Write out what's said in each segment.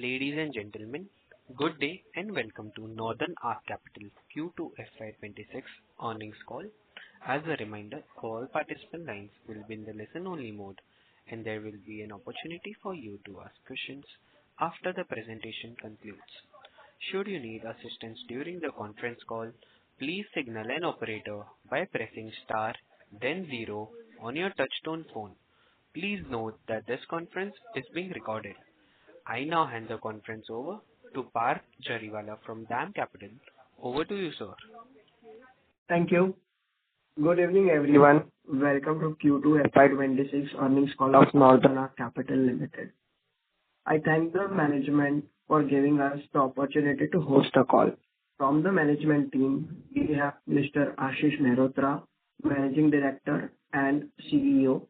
Ladies and gentlemen, good day and welcome to Northern Arc Capital Q2 FY2026 earnings call. As a reminder, all participant lines will be in the listen-only mode, and there will be an opportunity for you to ask questions after the presentation concludes. Should you need assistance during the conference call, please signal an operator by pressing star, then zero on your touchtone phone. Please note that this conference is being recorded. I now hand the conference over to Parth Jariwala from DAM Capital. Over to you, sir. Thank you. Good evening, everyone. Welcome to Q2 FY2026 earnings call of Northern Arc Capital Limited. I thank the management for giving us the opportunity to host the call. From the management team, we have Mr. Ashish Mehrotra, Managing Director and CEO,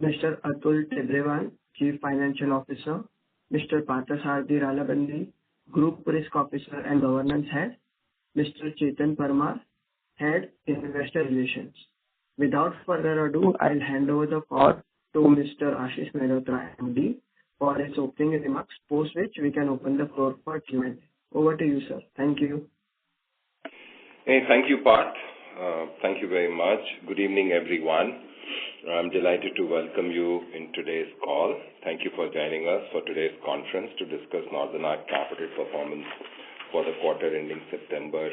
Mr. Atul Tibrewal, Chief Financial Officer, Mr. Parthasarathy Ralabandi, Group Risk Officer and Governance Head, Mr. Chetan Parmar, Head Investor Relations. Without further ado, I'll hand over the call to Mr. Ashish Mehrotra, MD, for his opening remarks, post which we can open the floor for Q&A. Over to you, sir. Thank you. Hey, thank you, Parth. Thank you very much. Good evening, everyone. I'm delighted to welcome you in today's call. Thank you for joining us for today's conference to discuss Northern Arc Capital performance for the quarter ending September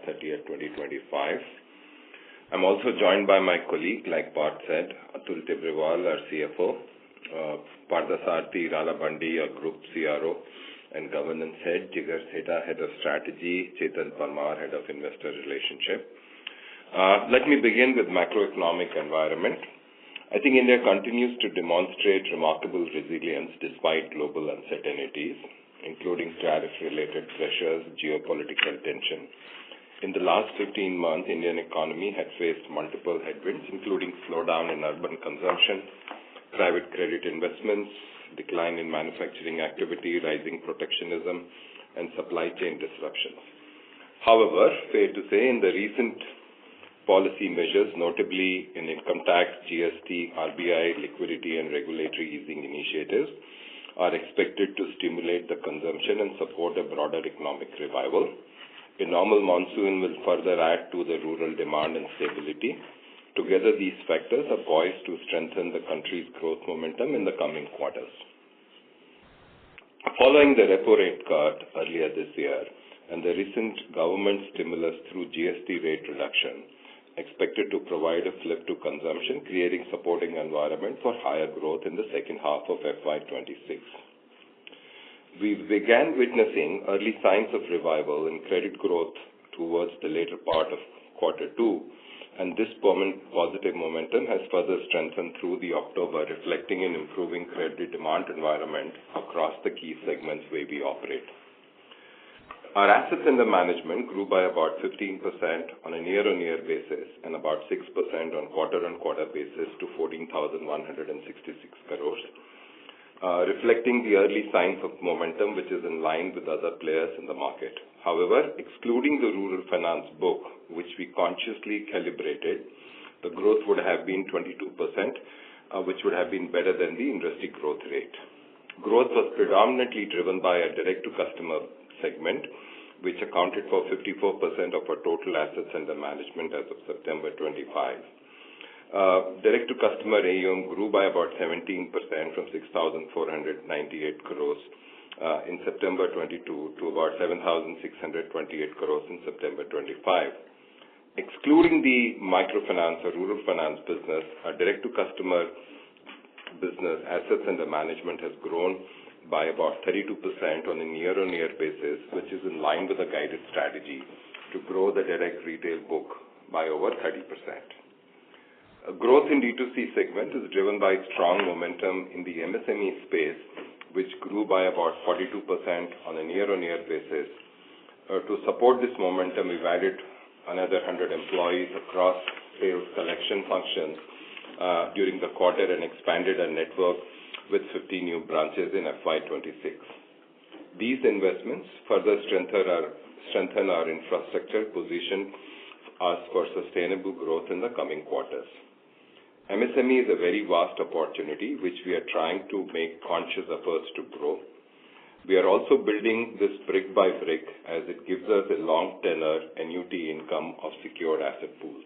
30th, 2025. I'm also joined by my colleague, like Parth said, Atul Tibrewal, our CFO, Parthasarathy Ralabandi, our Group CRO and Governance Head, Jigar Seta, Head of Strategy, Chetan Parmar, Head of Investor Relationship. Let me begin with macroeconomic environment. I think India continues to demonstrate remarkable resilience despite global uncertainties, including tariff-related pressures, geopolitical tension. In the last 15 months, Indian economy had faced multiple headwinds, including slowdown in urban consumption, private credit investments, decline in manufacturing activity, rising protectionism, and supply chain disruptions. However, fair to say, in the recent policy measures, notably in income tax, GST, RBI, liquidity and regulatory easing initiatives, are expected to stimulate the consumption and support a broader economic revival. A normal monsoon will further add to the rural demand and stability. Together, these factors are poised to strengthen the country's growth momentum in the coming quarters. Following the repo rate cut earlier this year and the recent government stimulus through GST rate reduction, expected to provide a flip to consumption, creating supporting environment for higher growth in the second half of FY2026. We began witnessing early signs of revival in credit growth towards the later part of quarter two, and this positive momentum has further strengthened through the October, reflecting an improving credit demand environment across the key segments where we operate. Our assets under management grew by about 15% on a year-on-year basis and about 6% on quarter-on-quarter basis to 14,166 crores, reflecting the early signs of momentum which is in line with other players in the market. However, excluding the rural finance book, which we consciously calibrated, the growth would have been 22%, which would have been better than the industry growth rate. Growth was predominantly driven by a direct-to-customer segment, which accounted for 54% of our total assets under management as of September 25. Direct-to-customer AUM grew by about 17% from 6,498 crores in September 22 to about 7,628 crores in September 25. Excluding the microfinance or rural finance business, our direct-to-customer business assets under management has grown by about 32% on a year-on-year basis, which is in line with the guided strategy to grow the direct retail book by over 30%. Growth in D2C segment is driven by strong momentum in the MSME space, which grew by about 42% on a year-on-year basis. To support this momentum, we've added another 100 employees across sales collection functions during the quarter and expanded our network with 50 new branches in FY2026. These investments further strengthen our infrastructure, position us for sustainable growth in the coming quarters. MSME is a very vast opportunity which we are trying to make conscious efforts to grow. We are also building this brick by brick as it gives us a long tenor annuity income of secured asset pools.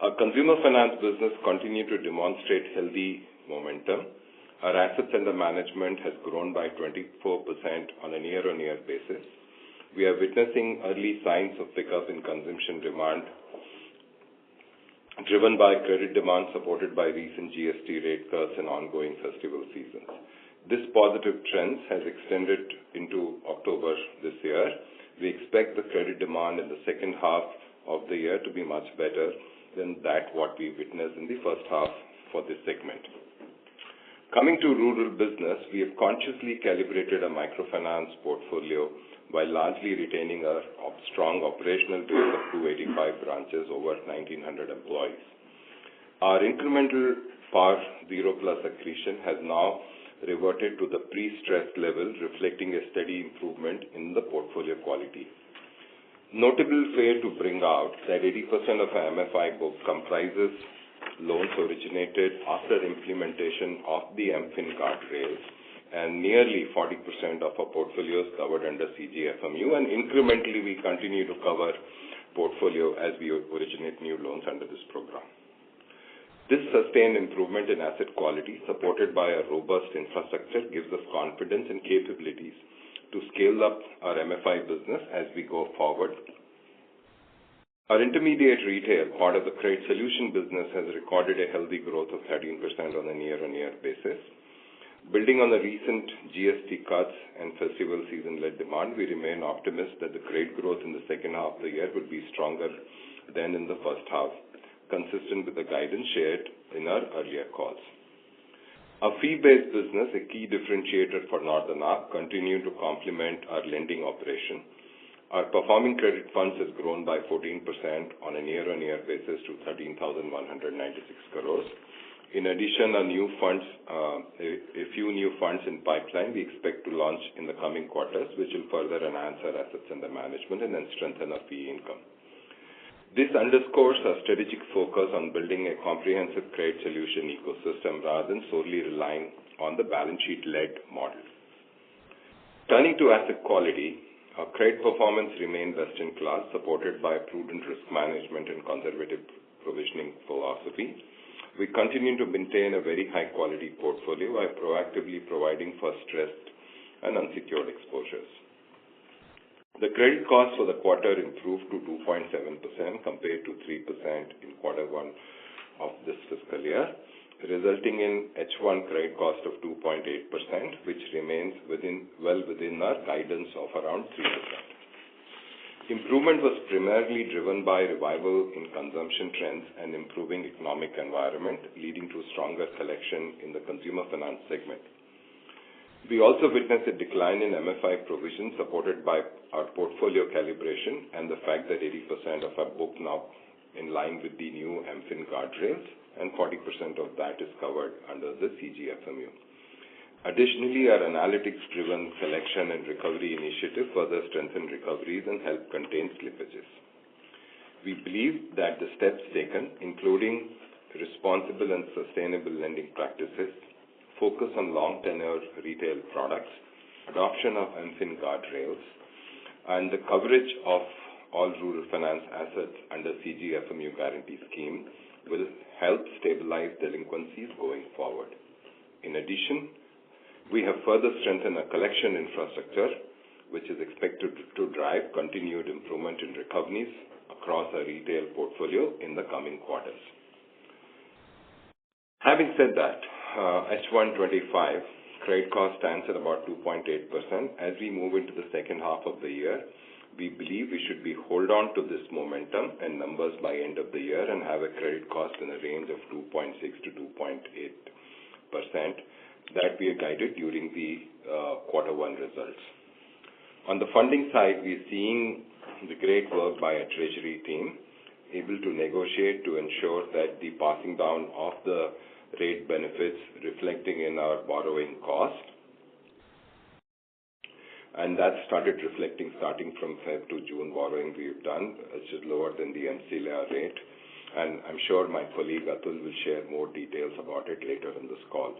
Our consumer finance business continued to demonstrate healthy momentum. Our assets under management has grown by 24% on a year-on-year basis. We are witnessing early signs of pickup in consumption demand, driven by credit demand supported by recent GST rate cuts and ongoing festival seasons. This positive trend has extended into October this year. We expect the credit demand in the second half of the year to be much better than that what we witnessed in the first half for this segment. Coming to rural business, we have consciously calibrated a microfinance portfolio while largely retaining a strong operational base of 285 branches, over 1,900 employees. Our incremental PAR 0 plus accretion has now reverted to the pre-stress level, reflecting a steady improvement in the portfolio quality. Notable fair to bring out that 80% of our MFI book comprises loans originated after implementation of the MFIN guardrails, and nearly 40% of our portfolios covered under CGFMU, and incrementally we continue to cover portfolio as we originate new loans under this program. This sustained improvement in asset quality, supported by a robust infrastructure, gives us confidence and capabilities to scale up our MFI business as we go forward. Our intermediate retail, part of the credit solution business, has recorded a healthy growth of 13% on a year-on-year basis. Building on the recent GST cuts and festival season-led demand, we remain optimistic that the credit growth in the second half of the year will be stronger than in the first half, consistent with the guidance shared in our earlier calls. Our fee-based business, a key differentiator for Northern Arc, continue to complement our lending operation. Our performing credit funds has grown by 14% on a year-on-year basis to 13,196 crores. In addition, a few new funds in pipeline we expect to launch in the coming quarters, which will further enhance our assets under management and then strengthen our fee income. This underscores our strategic focus on building a comprehensive credit solution ecosystem rather than solely relying on the balance sheet-led model. Turning to asset quality, our credit performance remained best in class, supported by prudent risk management and conservative provisioning philosophy. We continue to maintain a very high-quality portfolio by proactively providing for stressed and unsecured exposures. The credit cost for the quarter improved to 2.7% compared to 3% in quarter one of this fiscal year, resulting in H1 credit cost of 2.8%, which remains well within our guidance of around 3%. Improvement was primarily driven by revival in consumption trends and improving economic environment, leading to stronger collection in the consumer finance segment. We also witnessed a decline in MFI provision, supported by our portfolio calibration and the fact that 80% of our book now in line with the new MFIN guardrails, and 40% of that is covered under the CGFMU. Additionally, our analytics-driven collection and recovery initiative further strengthen recoveries and help contain slippages. We believe that the steps taken, including responsible and sustainable lending practices, focus on long tenure retail products, adoption of MFIN guardrails, and the coverage of all rural finance assets under CGFMU guarantee scheme will help stabilize delinquencies going forward. In addition, we have further strengthened our collection infrastructure, which is expected to drive continued improvement in recoveries across our retail portfolio in the coming quarters. Having said that, H125 credit cost stands at about 2.8%. As we move into the second half of the year, we believe we should hold on to this momentum and numbers by end of the year and have a credit cost in a range of 2.6 to 2.8% that we guided during the quarter one results. On the funding side, we're seeing the great work by our treasury team, able to negotiate to ensure that the passing down of the rate benefits reflecting in our borrowing cost. And that started reflecting starting from Feb to June borrowing we've done, which is lower than the MCLR rate. And I'm sure my colleague Atul will share more details about it later in this call.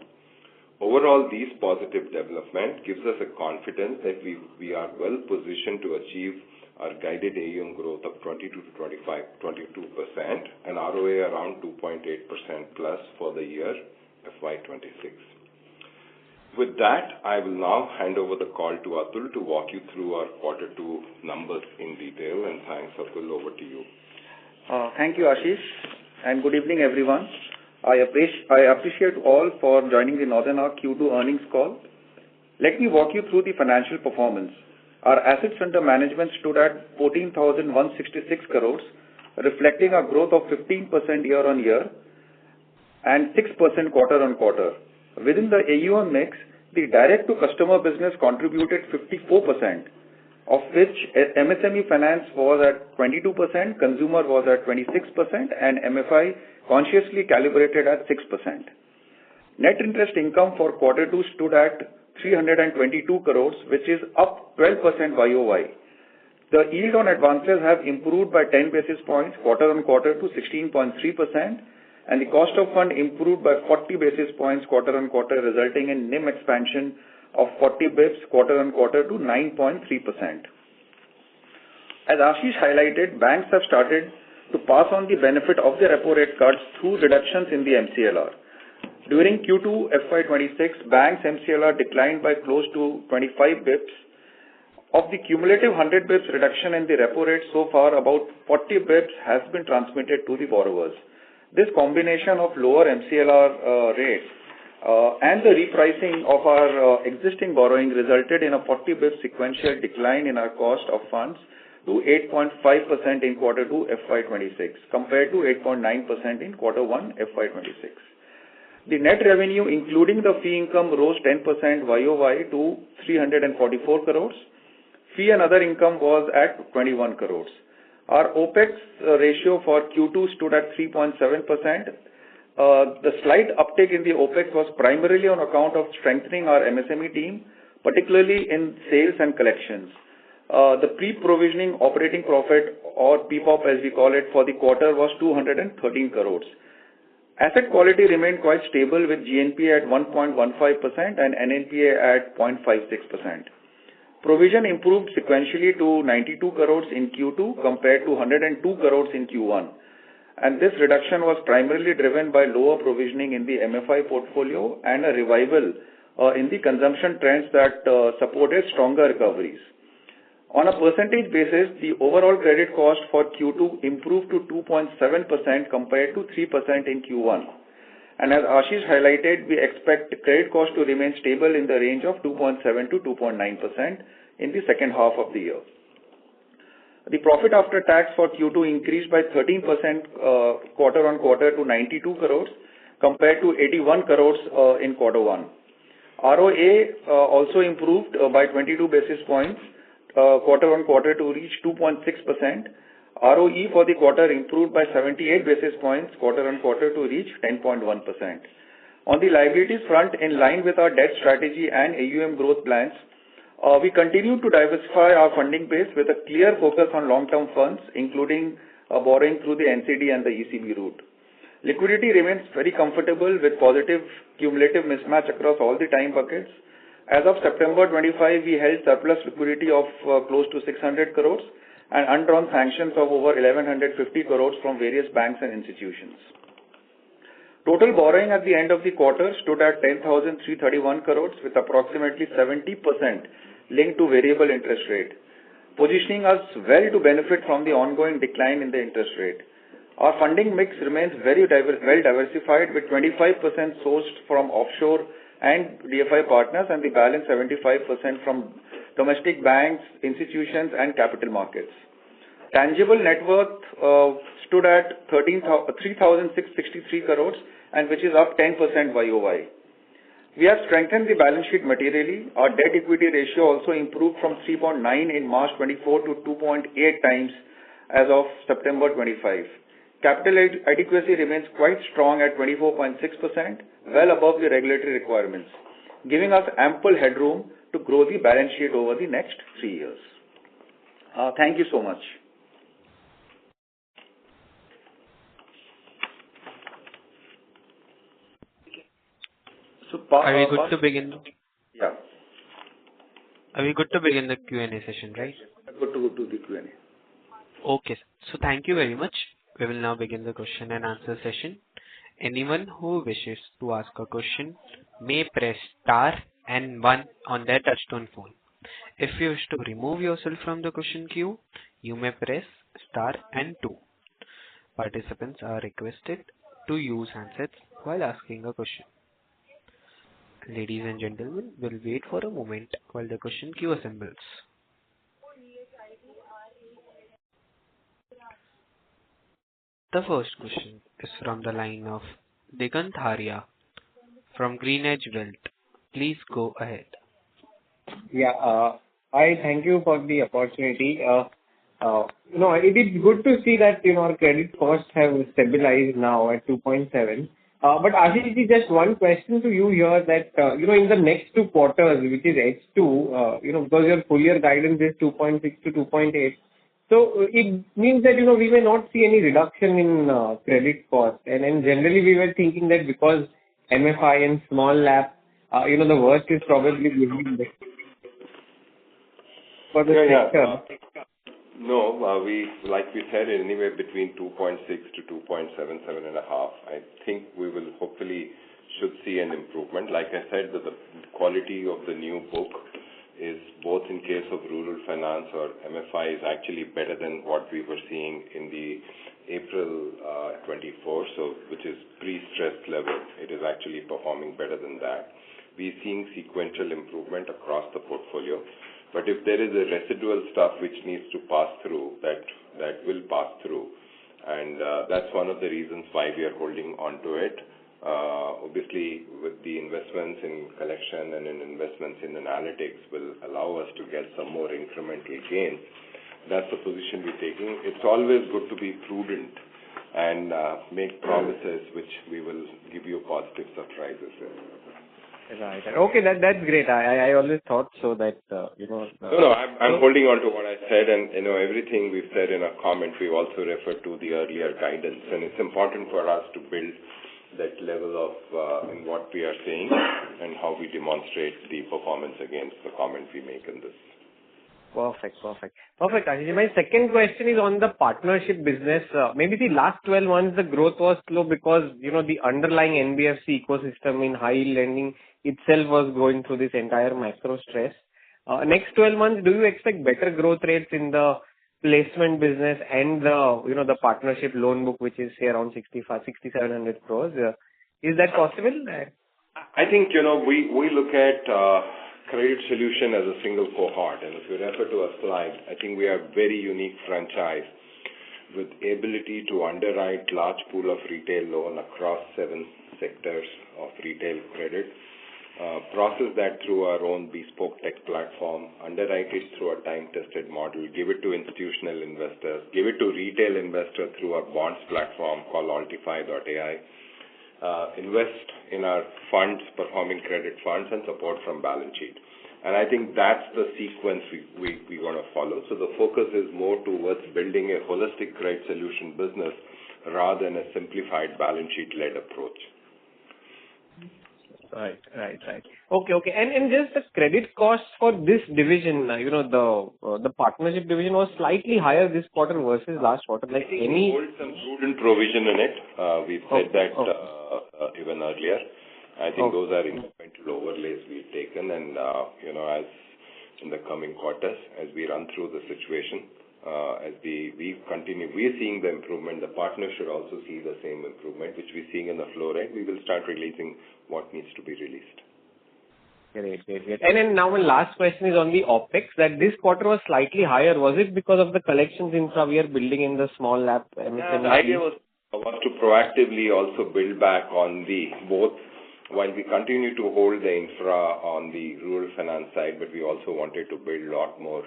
Overall, these positive development gives us a confidence that we are well positioned to achieve our guided AUM growth of 22% and ROA around 2.8% plus for the year FY26. With that, I will now hand over the call to Atul to walk you through our Q2 numbers in detail. And thanks, Atul. Over to you. Thank you, Ashish, and good evening, everyone. I appreciate all for joining the Northern Arc Q2 earnings call. Let me walk you through the financial performance. Our assets under management stood at 14,166 crores, reflecting a growth of 15% year-on-year and 6% quarter-on-quarter. Within the AUM mix, the direct-to-customer business contributed 54%, of which MSME finance was at 22%, consumer was at 26%, and MFI consciously calibrated at 6%. Net interest income for Q2 stood at 322 crores, which is up 12% YOY. The yield on advances have improved by 10 basis points quarter-on-quarter to 16.3%, and the cost of fund improved by 40 basis points quarter-on-quarter, resulting in NIM expansion of 40 basis points quarter-on-quarter to 9.3%. As Ashish highlighted, banks have started to pass on the benefit of the repo rate cuts through reductions in the MCLR. During Q2 FY26, banks' MCLR declined by close to 25 basis points. Of the cumulative 100 basis points reduction in the repo rate so far, about 40 basis points has been transmitted to the borrowers. This combination of lower MCLR rates and the repricing of our existing borrowing resulted in a 40 basis points sequential decline in our cost of funds to 8.5% in Q2 FY26 compared to 8.9% in Q1 FY26. The net revenue, including the fee income, rose 10% YOY to 344 crores. Fee and other income was at 21 crores. Our OPEX ratio for Q2 stood at 3.7%. The slight uptick in the OPEX was primarily on account of strengthening our MSME team, particularly in sales and collections. The pre-provisioning operating profit, or PPOP as we call it, for the quarter was 213 crores. Asset quality remained quite stable with GNPA at 1.15% and NNPA at 0.56%. Provision improved sequentially to 92 crores in Q2 compared to 102 crores in Q1. And this reduction was primarily driven by lower provisioning in the MFI portfolio and a revival in the consumption trends that supported stronger recoveries. On a percentage basis, the overall credit cost for Q2 improved to 2.7% compared to 3% in Q1. And as Ashish highlighted, we expect credit cost to remain stable in the range of 2.7 to 2.9% in the second half of the year. The profit after tax for Q2 increased by 13% quarter-on-quarter to 92 crores compared to 81 crores in Q1. ROA also improved by 22 basis points quarter-on-quarter to reach 2.6%. ROE for the quarter improved by 78 basis points quarter-on-quarter to reach 10.1%. On the liabilities front, in line with our debt strategy and AUM growth plans, we continue to diversify our funding base with a clear focus on long-term funds, including borrowing through the NCD and the ECB route. Liquidity remains very comfortable with positive cumulative mismatch across all the time buckets. As of September 25, we held surplus liquidity of close to 600 crores and undrawn sanctions of over 1,150 crores from various banks and institutions. Total borrowing at the end of the quarter stood at 10,331 crores with approximately 70% linked to variable interest rate, positioning us well to benefit from the ongoing decline in the interest rate. Our funding mix remains very well diversified with 25% sourced from offshore and DFI partners and the balance 75% from domestic banks, institutions and capital markets. Tangible net worth stood at 3,663 crores and which is up 10% YOY. We have strengthened the balance sheet materially. Our debt equity ratio also improved from 3.9 in March 24 to 2.8 times as of September 25. Capital adequacy remains quite strong at 24.6%, well above the regulatory requirements, giving us ample headroom to grow the balance sheet over the next 3 years. Thank you so much. So Are we good to begin? Yeah. Are we good to begin the Q&A session, right? Good to go to the Q&A. Okay. So thank you very much. We will now begin the question and answer session. Anyone who wishes to ask a question may press star and one on their touchtone phone. If you wish to remove yourself from the question queue, you may press star and two. Participants are requested to use handsets while asking a question. Ladies and gentlemen, we'll wait for a moment while the question queue assembles. The first question is from the line of Digant Haria from GreenEdge Wealth. Please go ahead. Yeah, I thank you for the opportunity. It is good to see that, our credit costs have stabilized now at 2.7. But Ashish, just one question to you here that, in the next 2 quarters, which is H2, because your full year guidance is 2.6 to 2.8. So it means that, we may not see any reduction in credit cost. And generally we were thinking that because MFI and small LAP, the worst is probably behind this. For the sector. No, like we said, anywhere between 2.6 to 2.7, 7.5. I think we will hopefully should see an improvement. Like I said, the quality of the new book is both in case of rural finance or MFI is actually better than what we were seeing in the April 24, so which is pre-stress level. It is actually performing better than that. We're seeing sequential improvement across the portfolio. But if there is a residual stuff which needs to pass through, that will pass through. And that's one of the reasons why we are holding on to it. Obviously, with the investments in collection and in investments in analytics will allow us to get some more incremental gains. That's the position we're taking. It's always good to be prudent and make promises which we will give you positive surprises in. Right. Okay, that's great. I always thought so that, No, I'm holding on to what I said, and, everything we've said in our comment, we also refer to the earlier guidance, and it's important for us to build that level of in what we are saying and how we demonstrate the performance against the comment we make in this. Perfect. Ashish, my second question is on the partnership business. Maybe the last 12 months the growth was slow because, the underlying NBFC ecosystem in high yield lending itself was going through this entire macro stress. Next 12 months, do you expect better growth rates in the placement business and the partnership loan book, which is say around 6,700 crores? Is that possible? I think, we look at credit solution as a single cohort. And if you refer to a slide, I think we are a very unique franchise with ability to underwrite large pool of retail loan across 7 sectors of retail credit, process that through our own bespoke tech platform, underwrite it through a time-tested model, give it to institutional investors, give it to retail investors through our bonds platform called Altify.ai, invest in our funds, performing credit funds, and support from balance sheet. And I think that's the sequence we want to follow. So the focus is more towards building a holistic credit solution business rather than a simplified balance sheet-led approach. Right. Okay. And just the credit costs for this division, the partnership division was slightly higher this quarter versus last quarter. Like We hold some prudent provision in it. We've said that even earlier. I think those are incremental overlays we've taken, and as in the coming quarters, as we run through the situation, as we continue, we are seeing the improvement. The partner should also see the same improvement, which we're seeing in the flow rate. We will start releasing what needs to be released. Great. And then now my last question is on the OPEX, that this quarter was slightly higher. Was it because of the collections infra we are building in the small lab? The idea was to proactively also build back on the both, while we continue to hold the infra on the rural finance side, but we also wanted to build a lot more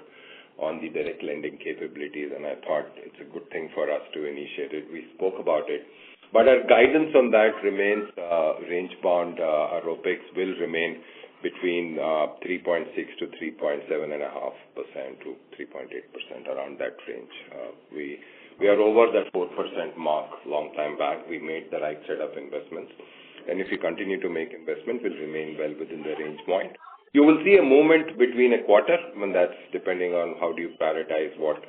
on the direct lending capabilities, and I thought it's a good thing for us to initiate it. We spoke about it. But our guidance on that remains range-bound. Our OPEX will remain between 3.6 to 3.7.5% to 3.8%, around that range. We are over that 4% mark long time back. We made the right set of investments. and if we continue to make investment, will remain well within the range point. You will see a movement between a quarter, and that's depending on how do you prioritize what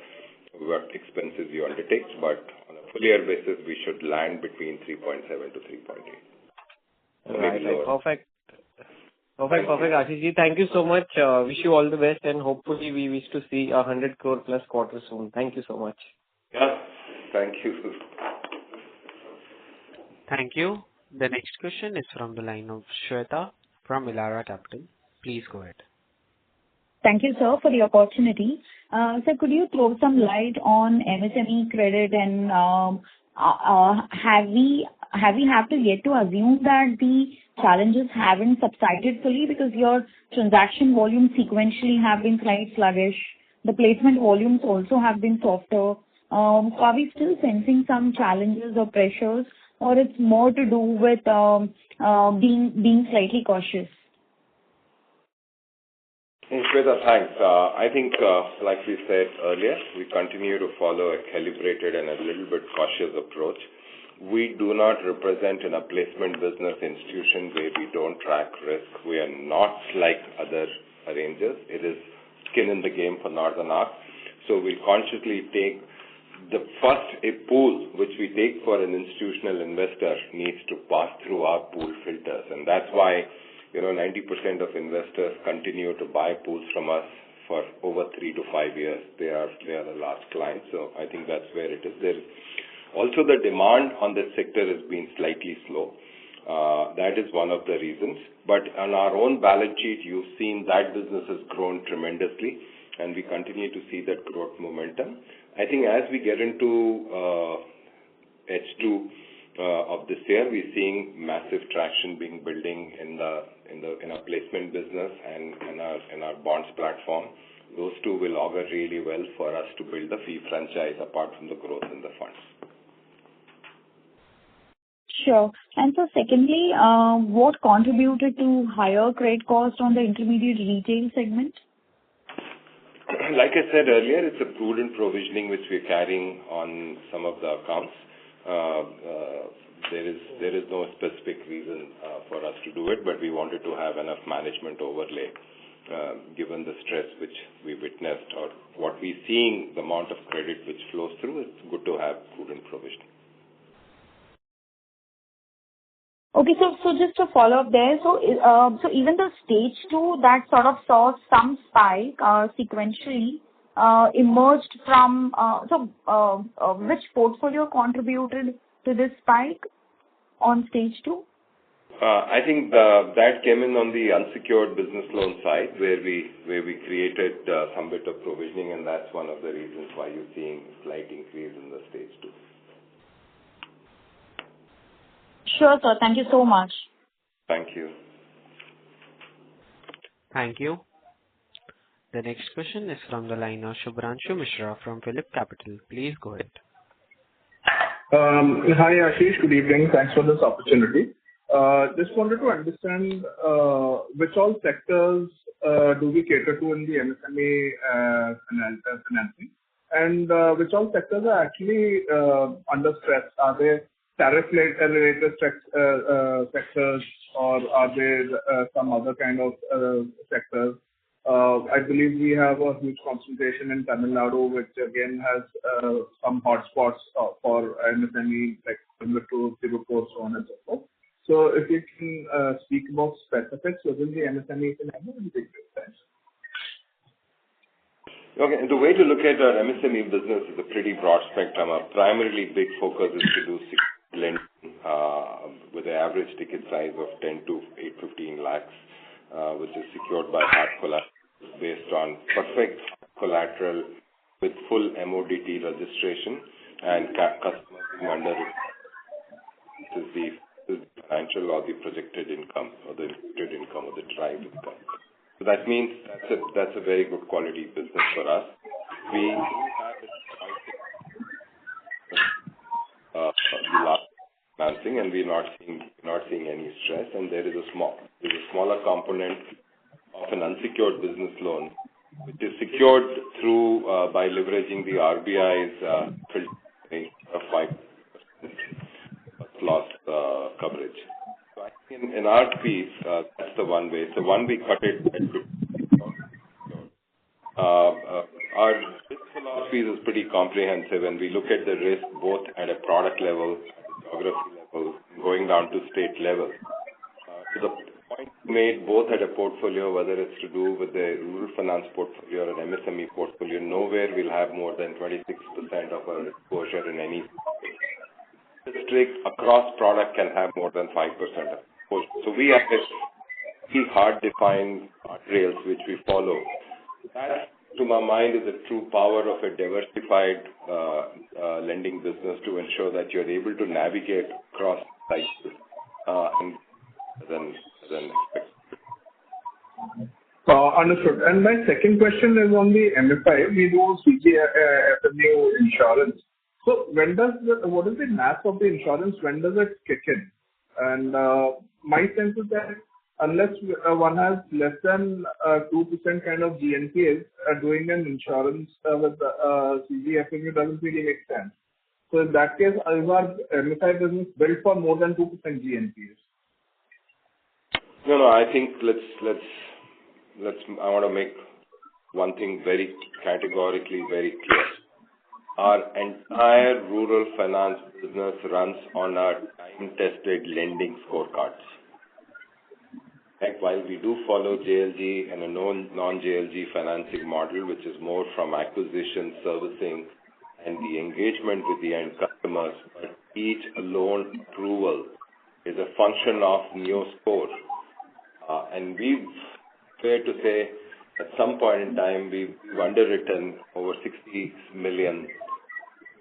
expenses you undertake, but on a full year basis, we should land between 3.7 to 3.8. Right. Perfect. Ashish ji. Thank you so much. Wish you all the best, and hopefully we wish to see 100 crore plus quarter soon. Thank you so much. Yeah. Thank you. Thank you. The next question is from the line of Shweta from Elara Capital. Please go ahead. Thank you, sir, for the opportunity. Sir, could you throw some light on MSME credit, and have we to yet to assume that the challenges haven't subsided fully, because your transaction volumes sequentially have been slightly sluggish. The placement volumes also have been softer. Are we still sensing some challenges or pressures, or it's more to do with being slightly cautious? Shweta, thanks. I think, like we said earlier, we continue to follow a calibrated and a little bit cautious approach. We do not represent in a placement business institution where we don't track risk. We are not like other arrangers. It is skin in the game for Northern Arc. So we consciously take a pool which we take for an institutional investor needs to pass through our pool filters. And that's why 90% of investors continue to buy pools from us for over 3 to 5 years. They are a large client, so I think that's where it is. There is also the demand on this sector has been slightly slow. That is one of the reasons. But on our own balance sheet, you've seen that business has grown tremendously, and we continue to see that growth momentum. I think as we get into H2 of this year, we're seeing massive traction being building in our placement business and in our bonds platform. Those two will augur really well for us to build the fee franchise apart from the growth in the funds. Sure. And so secondly, what contributed to higher credit cost on the intermediate retail segment? Like I said earlier, it's a prudent provisioning which we're carrying on some of the accounts. There is no specific reason for us to do it, but we wanted to have enough management overlay given the stress which we witnessed or what we're seeing, the amount of credit which flows through. It's good to have prudent provisioning. Okay, so just to follow up there, so even the stage 2 that sort of saw some spike sequentially emerged from, which portfolio contributed to this spike on stage 2? I think that came in on the unsecured business loan side where we created some bit of provisioning, and that's one of the reasons why you're seeing a slight increase in the stage 2. Sure, sir. Thank you so much. Thank you. Thank you. The next question is from the line of Shubhranshu Mishra from Phillip Capital. Please go ahead. Hi, Ashish. Good evening. Thanks for this opportunity. Just wanted to understand which all sectors do we cater to in the MSME financing, and which all sectors are actually under stress? Are they tariff-related sectors, or are there some other kind of sectors? I believe we have a huge concentration in Tamil Nadu, which again has some hotspots for MSME, like Coimbatore, Tirupur, so on and so forth. So if you can speak about specifics within the MSME scenario, it would be great. Thanks. Okay, the way to look at our MSME business is a pretty broad spectrum. Our primarily big focus is to do lending with an average ticket size of 10 to 8-15 lakhs, which is secured by hard collateral based on perfect collateral with full MODT registration and customers being under it. This is the financial or the projected income or the imputed income or the derived income. So that means that's a very good quality business for us. We have a financing, and we're not seeing any stress. And there's a smaller component of an unsecured business loan, which is secured through by leveraging the RBI's filtering of 5% loss coverage. So I in our piece, that's the one way. So one, we cut it at 50. Our risk philosophy is pretty comprehensive, and we look at the risk both at a product level, geography level, going down to state level. To the point made both at a portfolio, whether it's to do with the rural finance portfolio or an MSME portfolio, nowhere we'll have more than 26% of our exposure in any district. Across product can have more than 5% of exposure. So we have this hard-defined rails which we follow. That, to my mind, is the true power of a diversified lending business to ensure that you're able to navigate across cycles than expected. Understood. And my second question is on the MFI. We do CGFMU insurance. So what is the math of the insurance? When does it kick in? And my sense is that unless one has less than 2% kind of GNPAs, doing an insurance with CGFMU doesn't really make sense. So in that case, is our MFI business built for more than 2% GNPAs? No. I think let's. I want to make one thing very categorically very clear. Our entire rural finance business runs on our time-tested lending scorecards. While we do follow JLG and a non-JLG financing model, which is more from acquisition, servicing, and the engagement with the end customers, but each loan approval is a function of NEO score. And we've, fair to say, at some point in time, we've underwritten over 60 million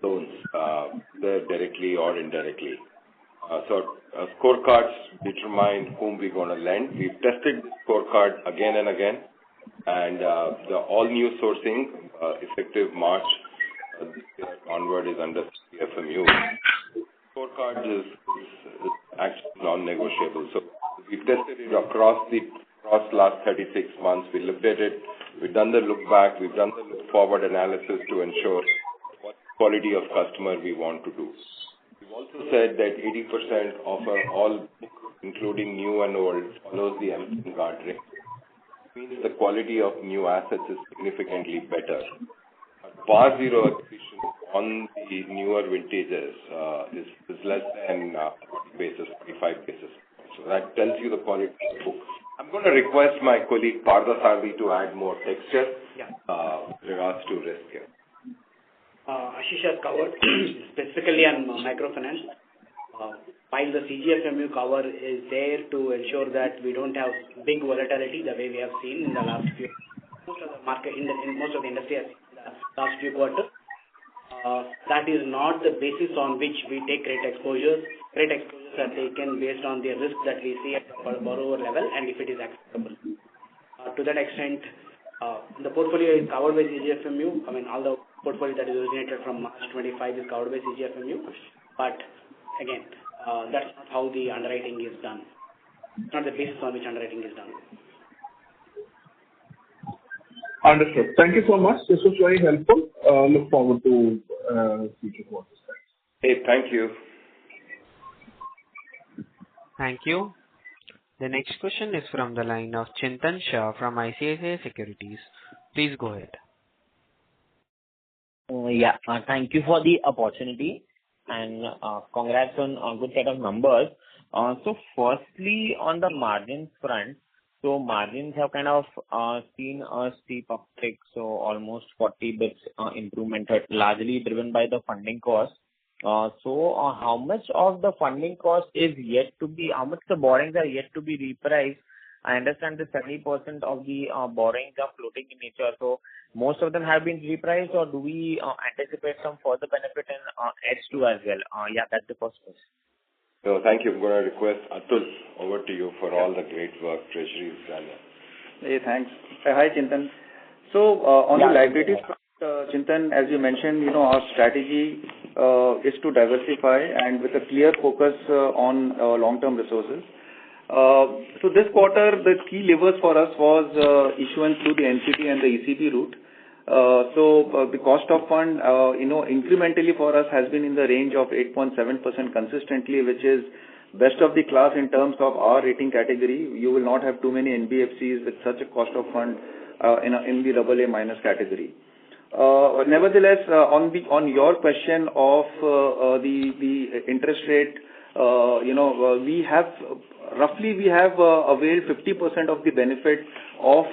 loans, either directly or indirectly. So scorecards determine whom we're going to lend. We've tested this scorecard again and again, and the all new sourcing effective March this year onward is under CFMU. Scorecard is actually non-negotiable. So we've tested it across last 36 months. We looked at it. We've done the look back. We've done the look forward analysis to ensure what quality of customer we want to do. We've also said that 80% of our all book, including new and old, follows the MSME guardrail. It means the quality of new assets is significantly better. Par zero accretion on the newer vintages is less than 45 basis. So that tells you the quality of the book. I'm going to request my colleague Partha Sarvi to add more texture with regards to risk here. Ashish has covered specifically on microfinance. While the CGFMU cover is there to ensure that we don't have big volatility the way we have seen in the last few, most of the market in most of the industry has seen the last few quarters. That is not the basis on which we take credit exposures. Credit exposures are taken based on the risk that we see at the borrower level and if it is acceptable. To that extent, the portfolio is covered by CGFMU. I mean, all the portfolio that is originated from March 25 is covered by CGFMU. But again, that's not how the underwriting is done. It's not the basis on which underwriting is done. Understood. Thank you so much. This was very helpful. Look forward to future quarters. Hey, thank you. Thank you. The next question is from the line of Chintan Shah from ICICI Securities. Please go ahead. Thank you for the opportunity and congrats on a good set of numbers. So firstly, on the margins front, so margins have kind of seen a steep uptick, so almost 40 bits improvement, largely driven by the funding cost. So how much of the funding cost is yet to be, how much the borrowings are yet to be repriced? I understand that 70% of the borrowings are floating in nature, so most of them have been repriced, or do we anticipate some further benefit in H2 as well? That's the first question. So thank you. I'm going to request Atul over to you for all the great work Treasury has done. Hey, thanks. Hi, Chintan. So on the liabilities front, Chintan, as you mentioned, our strategy is to diversify and with a clear focus on long-term resources. So this quarter, the key levers for us was issuance through the NCD and the ECB route. So the cost of fund, incrementally for us has been in the range of 8.7% consistently, which is best of the class in terms of our rating category. You will not have too many NBFCs with such a cost of fund in the AA minus category. Nevertheless, on your question of the interest rate, we have availed 50% of the benefit of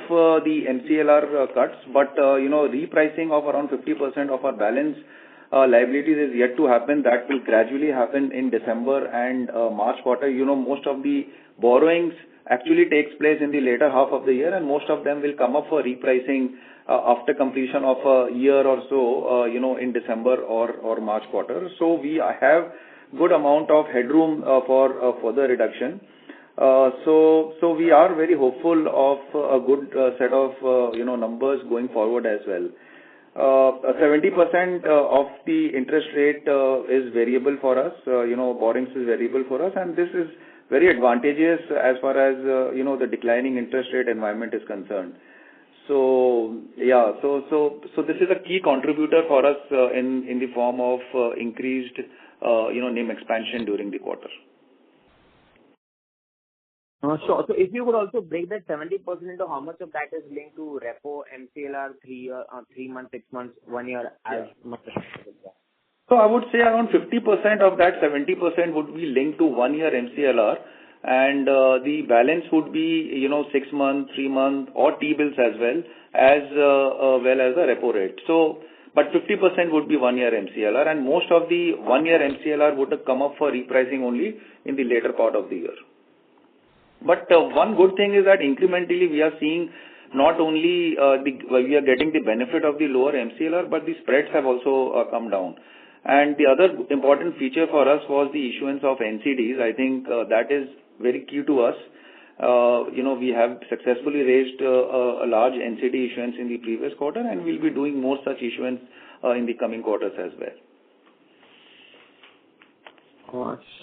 the MCLR cuts, but repricing of around 50% of our balance liabilities is yet to happen. That will gradually happen in December and March quarter. Most of the borrowings actually takes place in the later half of the year, and most of them will come up for repricing after completion of a year or so, in December or March quarter. So we have good amount of headroom for further reduction. So we are very hopeful of a good set of numbers going forward as well. 70% of the interest rate is variable for us. Borrowings is variable for us, and this is very advantageous as far as the declining interest rate environment is concerned. So yeah, so this is a key contributor for us in the form of increased NIM expansion during the quarter. Sure. So if you could also break that 70% into how much of that is linked to repo, MCLR, 3 months, 6 months, 1 year, as much as possible. So I would say around 50% of that 70% would be linked to 1 year MCLR, and the balance would be 6 months, 3 months, or T-bills as well as the repo rate. So, but 50% would be 1 year MCLR, and most of the 1 year MCLR would have come up for repricing only in the later part of the year. But one good thing is that incrementally we are seeing not only we are getting the benefit of the lower MCLR, but the spreads have also come down. And the other important feature for us was the issuance of NCDs. I think that is very key to us. We have successfully raised a large NCD issuance in the previous quarter, and we'll be doing more such issuance in the coming quarters as well.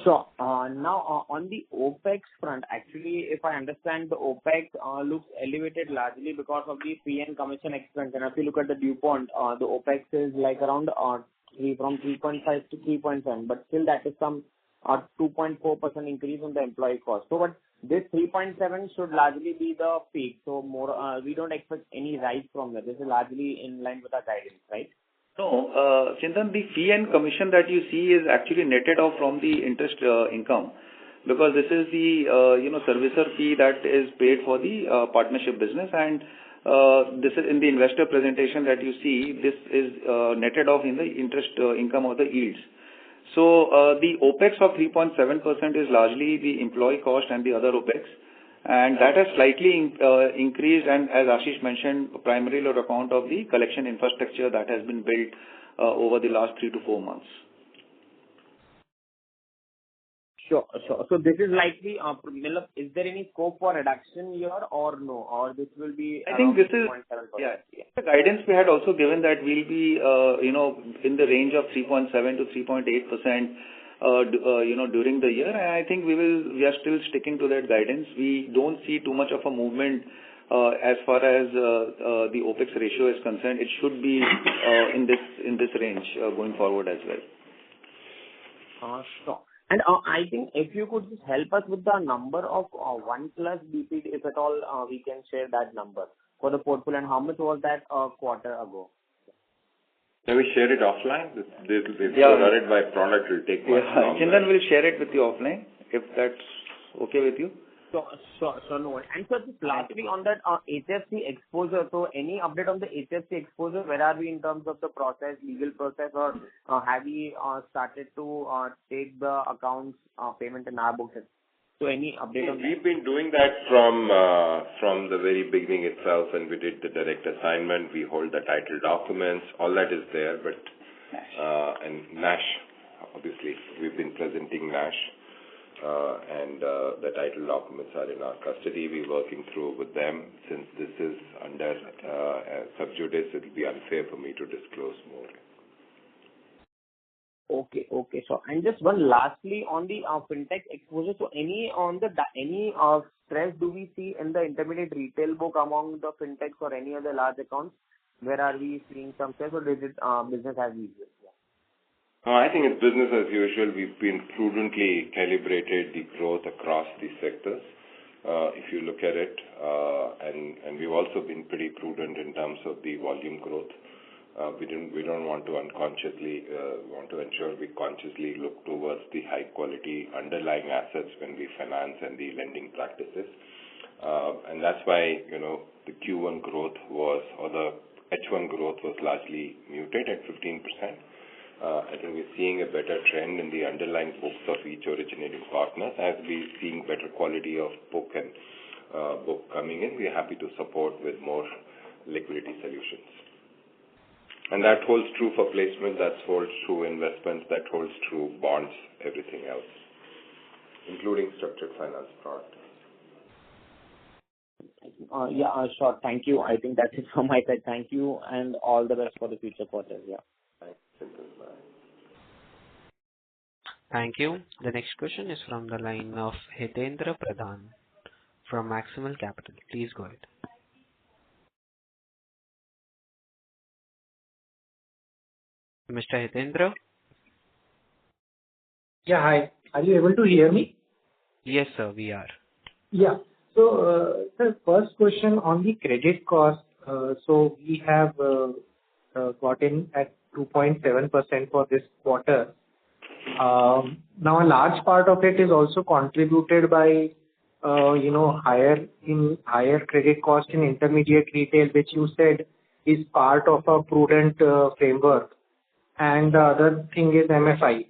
Sure. Now, on the OPEX front, actually, if I understand, the OPEX looks elevated largely because of the fee and commission expense. And if you look at the DuPont, the OPEX is like around from 3.5 to 3.7, but still that is some 2.4% increase in the employee cost. So, but this 3.7 should largely be the peak. So, more we don't expect any rise from that. This is largely in line with our guidance, right? No, Chintan, the fee and commission that you see is actually netted off from the interest income, because this is the servicer fee that is paid for the partnership business, and this is in the investor presentation that you see. This is netted off in the interest income or the yields. So the OPEX of 3.7% is largely the employee cost and the other OPEX. And that has slightly increased, and as Ashish mentioned, primarily on account of the collection infrastructure that has been built over the last 3 to 4 months. Sure. So this is likely, is there any scope for reduction here or no? Or this will be I think this is, the guidance we had also given that we'll be, in the range of 3.7 to 3.8%. During the year, and I think we are still sticking to that guidance. We don't see too much of a movement as far as the OPEX ratio is concerned. It should be in this range going forward as well. Sure. And I think if you could just help us with the number of 1+ DPD, if at all we can share that number for the portfolio, and how much was that a quarter ago? Can we share it offline? If you run it by product, it will take much longer. Chintan will share it with you offline, if that's okay with you. Sure, no worries. And so just lastly on that HFC exposure, so any update on the HFC exposure? Where are we in terms of the legal process, or have we started to take the accounts payment in our books? So any update on that? We've been doing that from the very beginning itself, when we did the direct assignment. We hold the title documents, all that is there, but and NASH, obviously, we've been presenting NASH, and the title documents are in our custody. We're working through with them. Since this is under sub judice, it will be unfair for me to disclose more. Okay. So, and just one lastly on the fintech exposure. So, any stress do we see in the intermediate retail book among the fintechs or any other large accounts? Where are we seeing some stress, or is it business as usual? I think it's business as usual. We've been prudently calibrated the growth across the sectors, if you look at it, and we've also been pretty prudent in terms of the volume growth. We don't want to unconsciously want to ensure we consciously look towards the high quality underlying assets when we finance and the lending practices, and that's why the Q1 growth was, or the H1 growth was largely muted at 15%. I think we're seeing a better trend in the underlying books of each originating partners. As we're seeing better quality of book and book coming in, we're happy to support with more liquidity solutions. And that holds true for placement, that holds true investments, that holds true bonds, everything else, including structured finance products. Sure. Thank you. I think that's it from my side. Thank you, and all the best for the future quarters. Yeah. Thank you. The next question is from the line of Hitendra Pradhan from Maximal Capital. Please go ahead. Mr. Hitendra? Yeah, hi. Are you able to hear me? Yes, sir, we are. Yeah. So, sir, first question on the credit cost. So we have gotten at 2.7% for this quarter. Now, a large part of it is also contributed by, higher credit cost in intermediate retail, which you said is part of a prudent framework. And the other thing is MFI.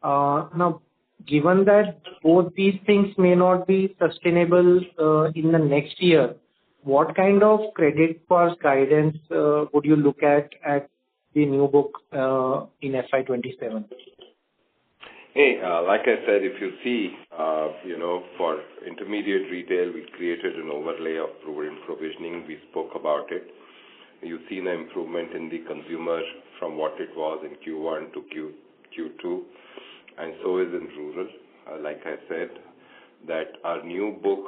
Now, given that both these things may not be sustainable in the next year, what kind of credit cost guidance would you look at the new book in FY27? Hey, like I said, if you see, for intermediate retail, we created an overlay of prudent provisioning. We spoke about it. You've seen an improvement in the consumer from what it was in Q1 to Q2, and so is in rural. Like I said, that our new book,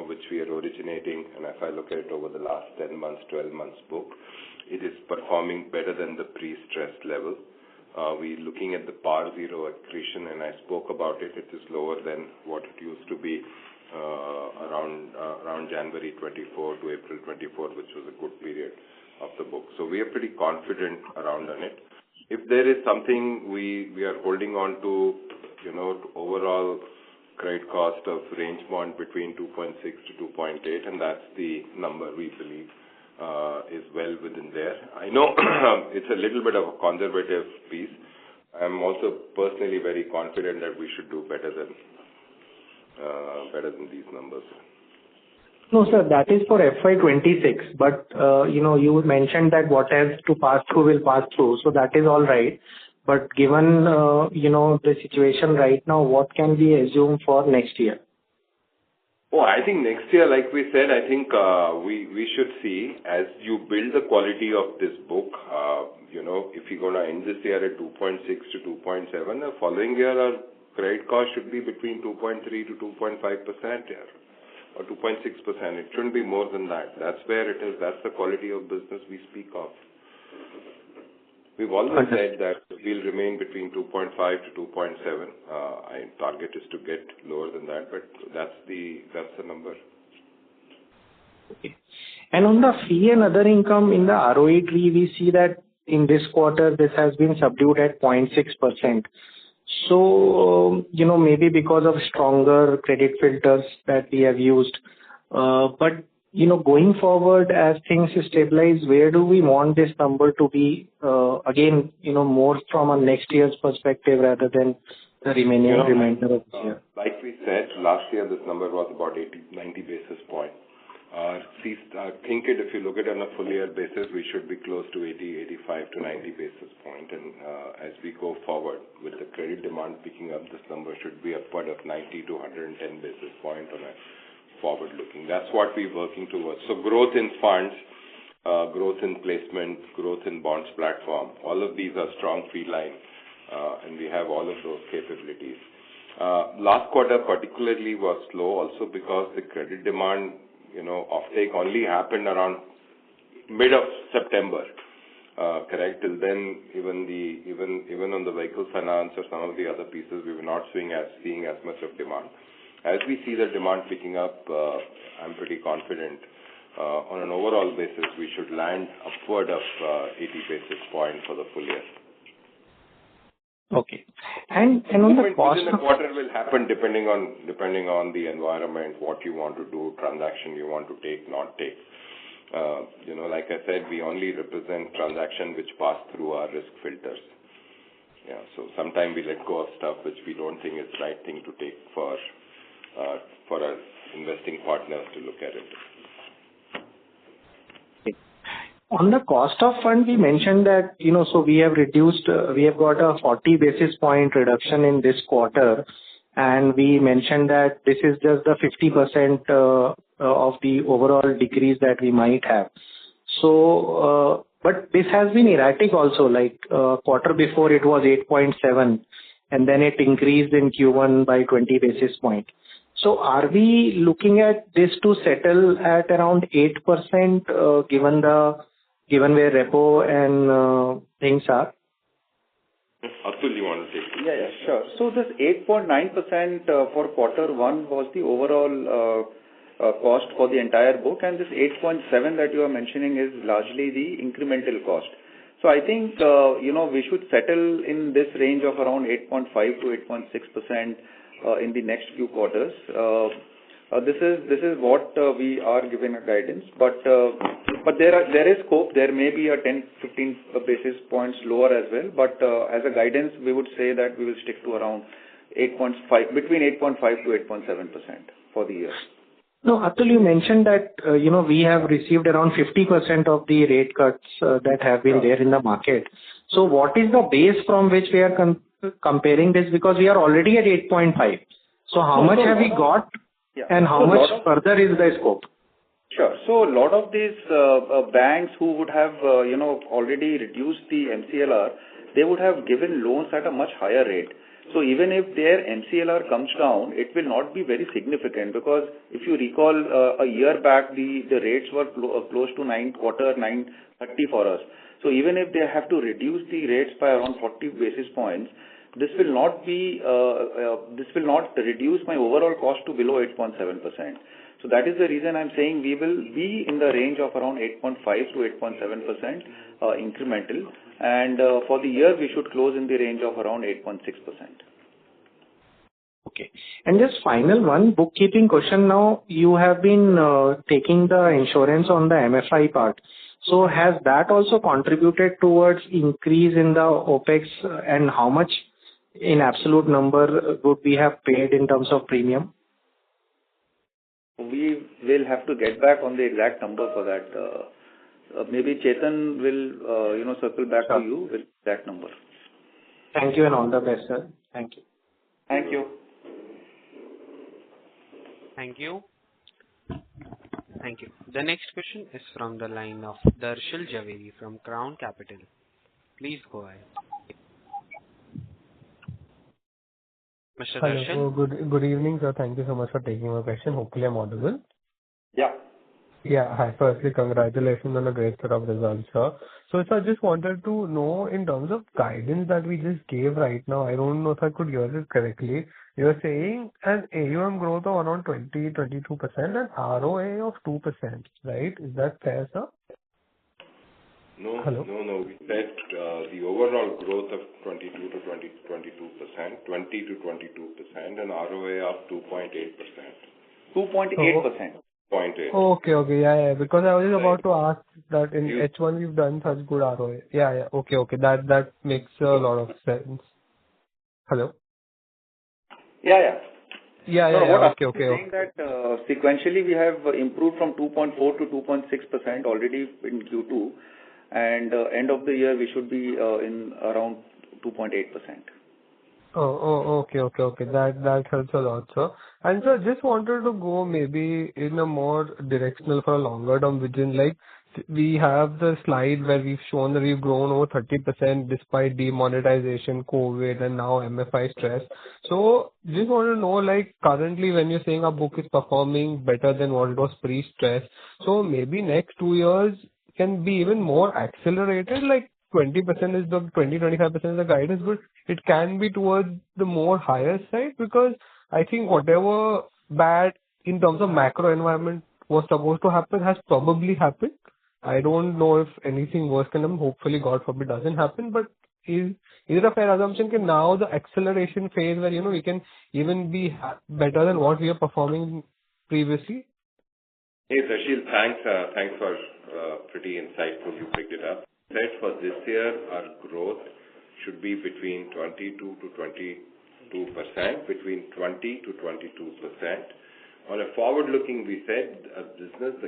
which we are originating, and if I look at it over the last 10 months, 12 months book, it is performing better than the pre-stress level. We're looking at the par zero accretion, and I spoke about it. It is lower than what it used to be around January 24 to April 24, which was a good period of the book. So we are pretty confident around on it. If there is something we are holding on to, overall credit cost of range bound between 2.6 to 2.8, and that's the number we believe is well within there. I know it's a little bit of a conservative piece. I'm also personally very confident that we should do better than these numbers. No, sir, that is for FY26. But, you mentioned that what has to pass through will pass through. So that is all right. But given, the situation right now, what can we assume for next year? Oh, I think next year, like we said, I think we should see as you build the quality of this book, if you're going to end this year at 2.6 to 2.7, the following year our credit cost should be between 2.3 to 2.5% here, or 2.6%. It shouldn't be more than that. That's where it is. That's the quality of business we speak of. We've always said that we'll remain between 2.5 to 2.7. Our target is to get lower than that, but that's the number. Okay. And on the fee and other income in the ROE tree, we see that in this quarter, this has been subdued at 0.6%. So, maybe because of stronger credit filters that we have used. But, going forward, as things stabilize, where do we want this number to be? Again, more from a next year's perspective rather than the remainder of the year. Like we said, last year this number was about 90 basis points. I think if you look at it on a full year basis, we should be close to 85 to 90 basis points. And as we go forward with the credit demand picking up, this number should be upward of 90 to 110 basis points on a forward looking. That's what we're working towards. So growth in funds, growth in placement, growth in bonds platform, all of these are strong fee lines, and we have all of those capabilities. Last quarter particularly was slow also because the credit demand, offtake only happened around mid of September. correct. Till then, even on the vehicle finance or some of the other pieces, we were not seeing as much of demand. As we see the demand picking up, I'm pretty confident on an overall basis we should land upward of 80 basis points for the full year. Okay. And on the cost within a quarter will happen depending on the environment, what you want to do, transaction you want to take, not take. Like I said, we only represent transaction which pass through our risk filters. Yeah. So sometimes we let go of stuff which we don't think is the right thing to take for our investing partners to look at it. On the cost of fund, we mentioned that, so we have got a 40 basis point reduction in this quarter, and we mentioned that this is just the 50% of the overall decrease that we might have. So, but this has been erratic also, like quarter before it was 8.7, and then it increased in Q1 by 20 basis point. So are we looking at this to settle at around 8%, given where repo and things are? Atul, you want to take it? Yeah, sure. So this 8.9% for quarter one was the overall cost for the entire book, and this 8.7 that you are mentioning is largely the incremental cost. So I think, we should settle in this range of around 8.5 to 8.6% in the next few quarters. This is what we are giving a guidance, but there is scope. There may be a 10-15 basis points lower as well, but as a guidance, we would say that we will stick to around 8.5, between 8.5 to 8.7% for the year. No, Atul, you mentioned that, we have received around 50% of the rate cuts that have been there in the market. So what is the base from which we are comparing this? Because we are already at 8.5. So how much have we got? Yeah. And how much further is the scope? Sure. So a lot of these banks who would have, already reduced the MCLR, they would have given loans at a much higher rate. So even if their MCLR comes down, it will not be very significant, because if you recall a year back, the rates were close to 9.30 for us. So even if they have to reduce the rates by around 40 basis points, this will not reduce my overall cost to below 8.7%. So that is the reason I'm saying we will be in the range of around 8.5 to 8.7% incremental, and for the year we should close in the range of around 8.6%. Okay. And just final one, bookkeeping question now. You have been taking the insurance on the MFI part. So has that also contributed towards increase in the OPEX, and how much in absolute number would we have paid in terms of premium? We will have to get back on the exact number for that. Maybe Chetan will, circle back to you with that number. Thank you and all the best, sir. Thank you. Thank you. Thank you. Thank you. The next question is from the line of Darshil Javeri from Crown Capital. Please go ahead. Mr. Hello. Darshil? Good evening, sir. Thank you so much for taking my question. Hopefully I'm audible. Yeah. Yeah. Hi. Firstly, congratulations on a great set of results, sir. So I just wanted to know, in terms of guidance that we just gave right now, I don't know if I could hear it correctly. You're saying an AUM growth of around 22% and ROA of 2%, right? Is that fair, sir? No. Hello? No. We said the overall growth of 20 to 22%, and ROA of 2.8%. 2.8%. 0.8. Okay. Yeah. Because I was about to ask that in H1 we've done such good ROA. Yeah. Okay. That makes a lot of sense. Hello? Yeah. Yeah. Okay. Saying that sequentially we have improved from 2.4 to 2.6% already in Q2, and end of the year we should be in around 2.8%. Okay. That helps a lot, sir. And sir, just wanted to go maybe in a more directional for a longer term vision. Like, we have the slide where we've shown that we've grown over 30% despite demonetization, COVID, and now MFI stress. So just want to know, like, currently when you're saying our book is performing better than what it was pre-stress, so maybe next 2 years, can be even more accelerated, like 20% is the 25% is the guidance, but it can be towards the more higher side? Because I think whatever bad in terms of macro environment was supposed to happen has probably happened. I don't know if anything worse can happen. Hopefully, God forbid, doesn't happen. But is it a fair assumption that now the acceleration phase where, we can even be better than what we are performing previously? Hey, Sashil, thanks for pretty insightful. You picked it up. Said for this year, our growth should be between 22 to 22%, between 20 to 22%. On a forward-looking, we said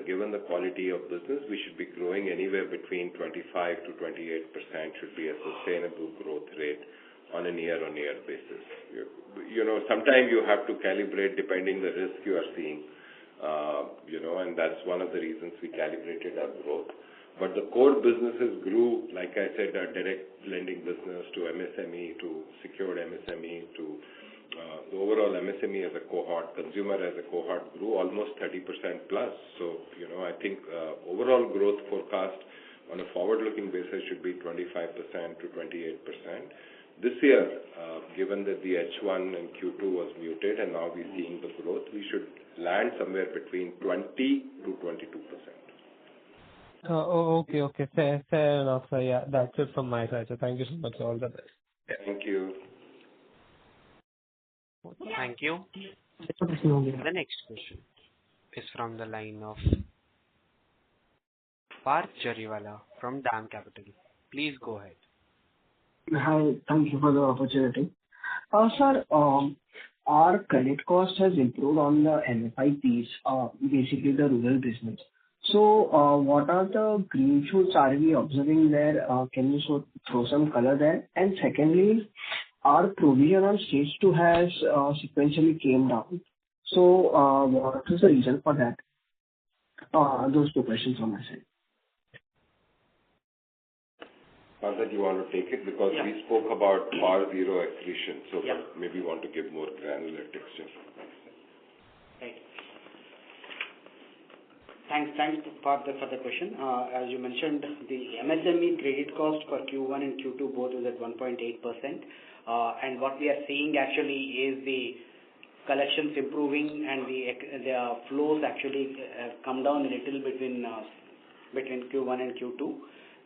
given the quality of business, we should be growing anywhere between 25 to 28% should be a sustainable growth rate on a year-on-year basis. Sometimes you have to calibrate depending the risk you are seeing, and that's one of the reasons we calibrated our growth. But the core businesses grew, like I said, our direct lending business to MSME, to secured MSME, to the overall MSME as a cohort, consumer as a cohort grew almost 30% plus. So, I think overall growth forecast on a forward-looking basis should be 25% to 28%. This year, given that the H1 and Q2 was muted and now we're seeing the growth, we should land somewhere between 20 to 22%. Okay. Fair enough. Yeah, that's it from my side. So thank you so much. All the best. Thank you. Thank you. The next question is from the line of Parth Jariwala from DAM Capital. Please go ahead. Hi, thank you for the opportunity. Sir, our credit cost has improved on the MFI piece, basically the rural business. So, what are the green shoots are we observing there? Can you throw some color there? And secondly, our provision on stage 2 has sequentially came down. So, what is the reason for that? Those two questions on my side. Partha, you want to take it? Because we spoke about PAR 0 accretion, so maybe you want to give more granular texture. Right. Thanks, Partha, for the question. As you mentioned, the MSME credit cost for Q1 and Q2 both is at 1.8%. And what we are seeing actually is the collections improving and the flows actually come down a little between Q1 and Q2.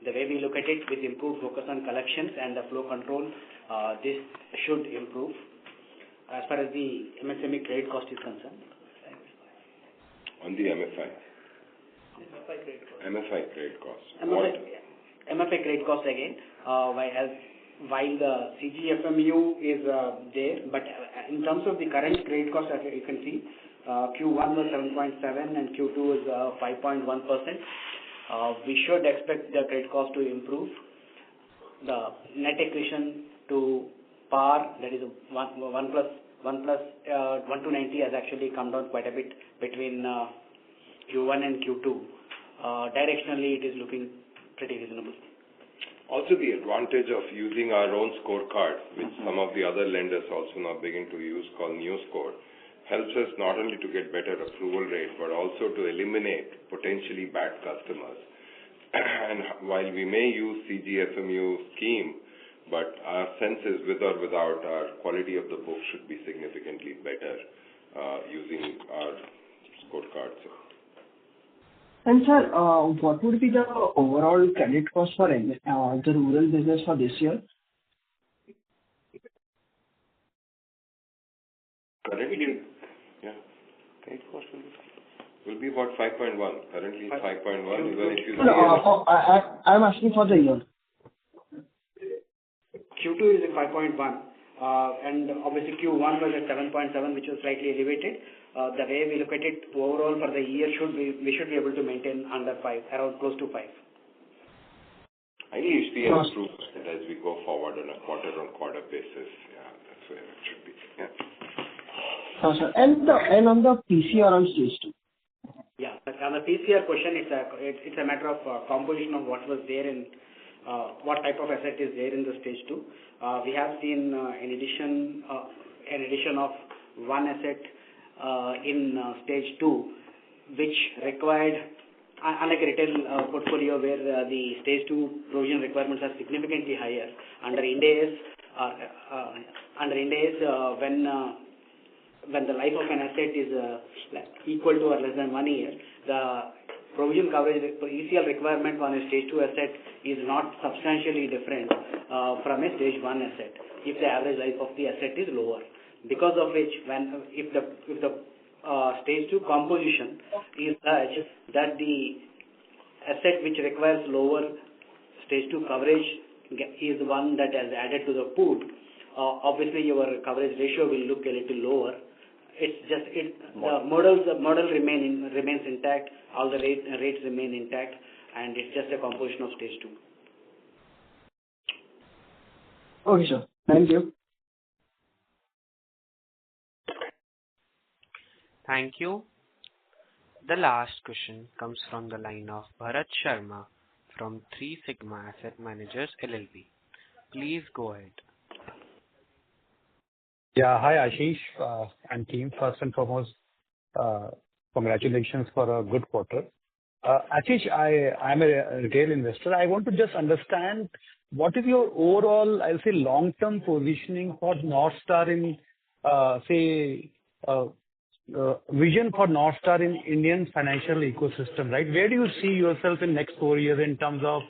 The way we look at it, with improved focus on collections and the flow control, this should improve as far as the MSME credit cost is concerned. On the MFI credit cost. MFI credit cost again, while the CGFMU is there, but in terms of the current credit cost, as you can see, Q1 was 7.7 and Q2 is 5.1%. We should expect the credit cost to improve. The net accretion to PAR, that is 1 to 90, has actually come down quite a bit between Q1 and Q2. Directionally, it is looking pretty reasonable. Also, the advantage of using our own scorecard, which some of the other lenders also now begin to use, called New Score, helps us not only to get better approval rate, but also to eliminate potentially bad customers. And while we may use CGFMU scheme, but our sense is with or without, our quality of the book should be significantly better using our scorecards. And sir, what would be the overall credit cost for the rural business for this year? Currently, credit cost will be about 5.1. Currently, 5.1. Even if you I'm asking for the year. Q2 is at 5.1, and obviously Q1 was at 7.7, which was slightly elevated. The way we look at it overall for the year, we should be able to maintain under 5, around close to 5. I think you see an improvement as we go forward on a quarter-on-quarter basis. Yeah, that's where it should be. Sir. And on the PCR on stage 2? Yeah, but on the PCR question, it's a matter of composition of what was there and what type of asset is there in the stage 2. We have seen an addition of one asset in stage 2, which required unlike a retail portfolio where the stage 2 provision requirements are significantly higher, under Ind AS, when the life of an asset is equal to or less than 1 year, the provision coverage ECL requirement on a stage 2 asset is not substantially different from a stage 1 asset if the average life of the asset is lower. Because of which, if the stage 2 composition is such that the asset which requires lower stage 2 coverage is the one that is added to the pool, obviously your coverage ratio will look a little lower. It's just the model remains intact, all the rates remain intact, and it's just a composition of stage 2. Okay, sir. Thank you. Thank you. The last question comes from the line of Bharat Sharma from 3 Sigma Asset Managers LLP. Please go ahead. Yeah, hi Ashish and team. First and foremost, congratulations for a good quarter. Ashish, I'm a retail investor. I want to just understand what is your overall, I'll say, long-term positioning for North Star in, vision for North Star in Indian financial ecosystem, right? Where do you see yourself in next 4 years in terms of,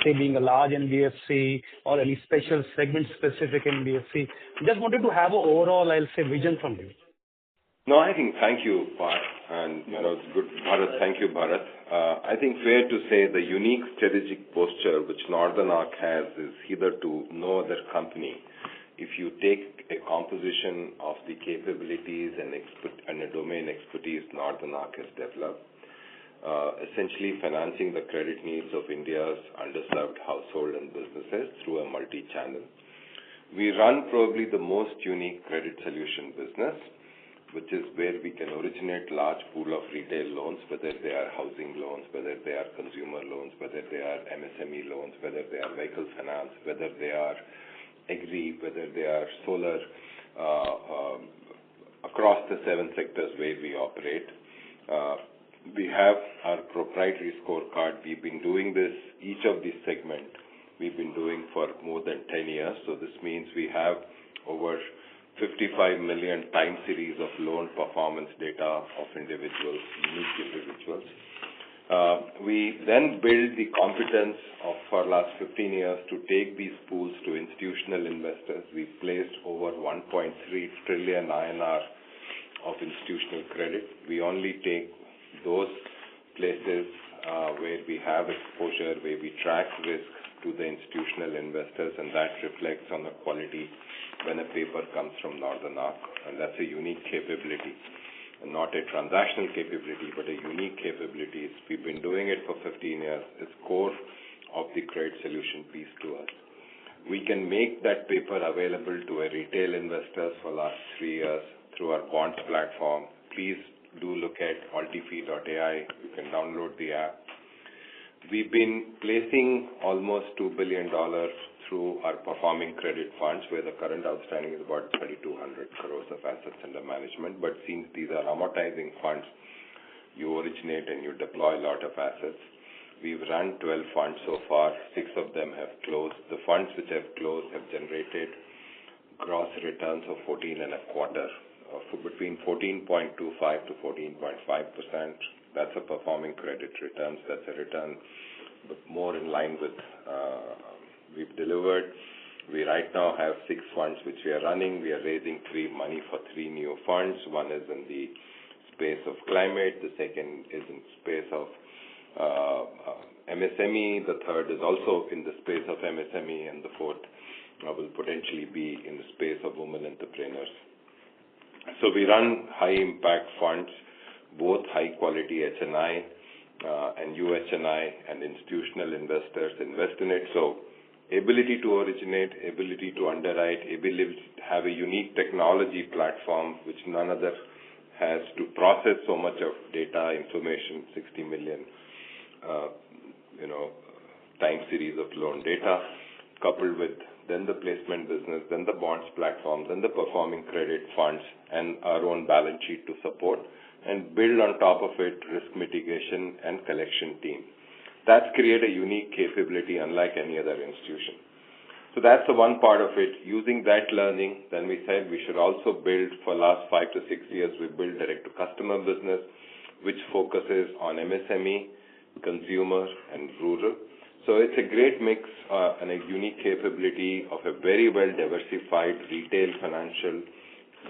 say, being a large NBFC or any special segment-specific NBFC? Just wanted to have an overall, I'll say, vision from you. No, I think thank you, Parth, and it's good, Bharat. Thank you, Bharat. I think fair to say the unique strategic posture which Northern Arc has is hitherto no other company. If you take a composition of the capabilities and a domain expertise Northern Arc has developed, essentially financing the credit needs of India's underserved household and businesses through a multi-channel. We run probably the most unique credit solution business, which is where we can originate large pool of retail loans, whether they are housing loans, whether they are consumer loans, whether they are MSME loans, whether they are vehicle finance, whether they are agri, whether they are solar, across the 7 sectors where we operate. We have our proprietary scorecard. We've been doing this, each of these segments, we've been doing for more than 10 years. So this means we have over 55 million time series of loan performance data of individuals, unique individuals. We then build the competence for last 15 years to take these pools to institutional investors. We've placed over 1.3 trillion INR of institutional credit. We only take those places where we have exposure, where we track risk to the institutional investors, and that reflects on the quality when a paper comes from Northern Arc, and that's a unique capability. Not a transactional capability, but a unique capability. We've been doing it for 15 years. It's core of the credit solution piece to us. We can make that paper available to a retail investors for last 3 years through our bonds platform. Please do look at multifee.ai. You can download the app. We've been placing almost $2 billion through our performing credit funds, where the current outstanding is about 3,200 crores of assets under management. But since these are amortizing funds, you originate and you deploy a lot of assets. We've run 12 funds so far. 6 of them have closed. The funds which have closed have generated gross returns of 14.25%, between 14.25 to 14.5%. That's a performing credit returns. That's a return more in line with we've delivered. We right now have 6 funds which we are running. We are raising money for 3 new funds. One is in the space of climate. The second is in space of MSME. The third is also in the space of MSME, and the fourth will potentially be in the space of women entrepreneurs. So we run high impact funds, both high quality HNI and UHNI, and institutional investors invest in it. So ability to originate, ability to underwrite, ability to have a unique technology platform which none other has, to process so much of data, information, 60 million time series of loan data, coupled with then the placement business, then the bonds platform, then the performing credit funds, and our own balance sheet to support. and build on top of it risk mitigation and collection team. That's created a unique capability unlike any other institution. So that's the one part of it. Using that learning, then we said we should also build, for last 5 to 6 years, we build direct-to-customer business, which focuses on MSME, consumer, and rural. So it's a great mix and a unique capability of a very well-diversified retail financial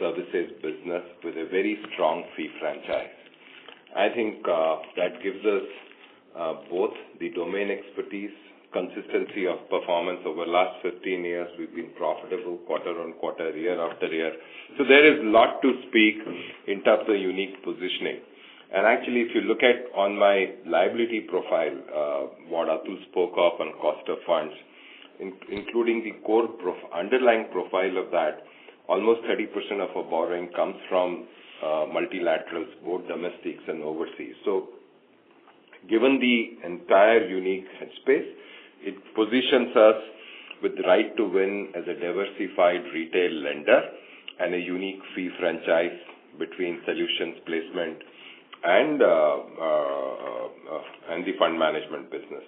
services business with a very strong fee franchise. I think that gives us both the domain expertise, consistency of performance. Over the last 15 years, we've been profitable quarter on quarter, year after year. So there is a lot to speak in terms of unique positioning. And actually, if you look at on my liability profile, what Atul spoke of on cost of funds, including the core underlying profile of that, almost 30% of our borrowing comes from multilaterals, both domestics and overseas. So given the entire unique headspace, it positions us with the right to win as a diversified retail lender and a unique fee franchise between solutions placement and the fund management business.